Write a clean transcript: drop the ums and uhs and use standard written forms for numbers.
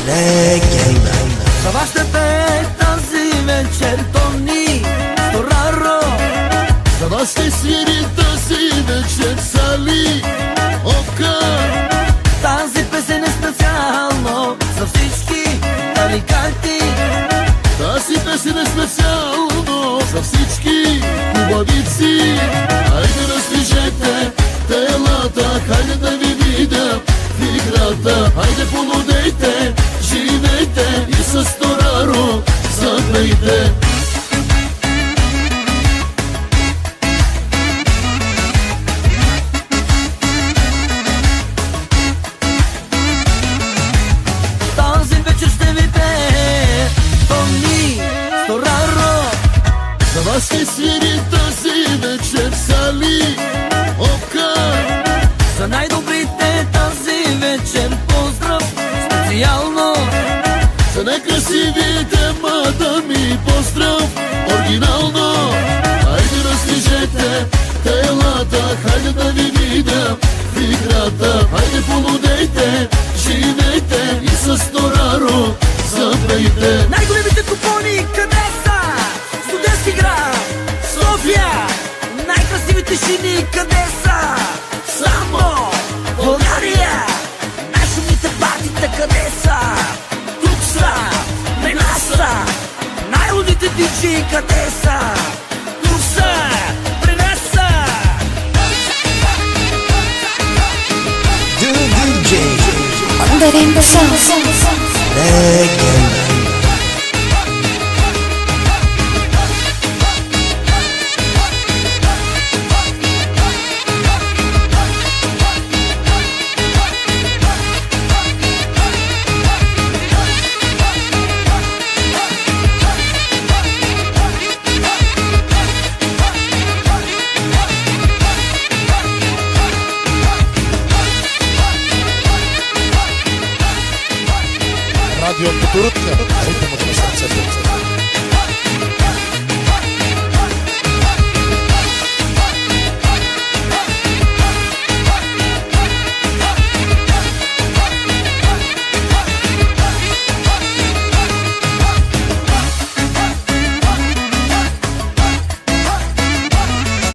Легенда. Това ще пее тази вечер Тони Стораро. Това ще свири тази вечер Сали Ока. Тази песен е специално за всички тарикати. Тази песен е специално за всички хубавици. Хайде раздвижете телата, хайде да ви видя в играта. Хайде полудейте, живейте и с Стораро запейте. Тази вечер ще ви пее Тони Стораро. За вас ще свири тази вечер Сали Ока. За най-добрите тази вечер поздрав специално. За най-красивите мадами поздрав оригинално. Хайде раздвижете телата, хайде да ви видя в играта. Хайде полудейте, живейте и с Стораро запейте. Най-големите купони къде са? Студентски град, София. Най-красивите жени къде са? Само България. Най-шумните партита къде са? Тук са, при нас са. Най-лудите диджи къде са? Тук са, при нас са. DJ Under in the sun. Legenda.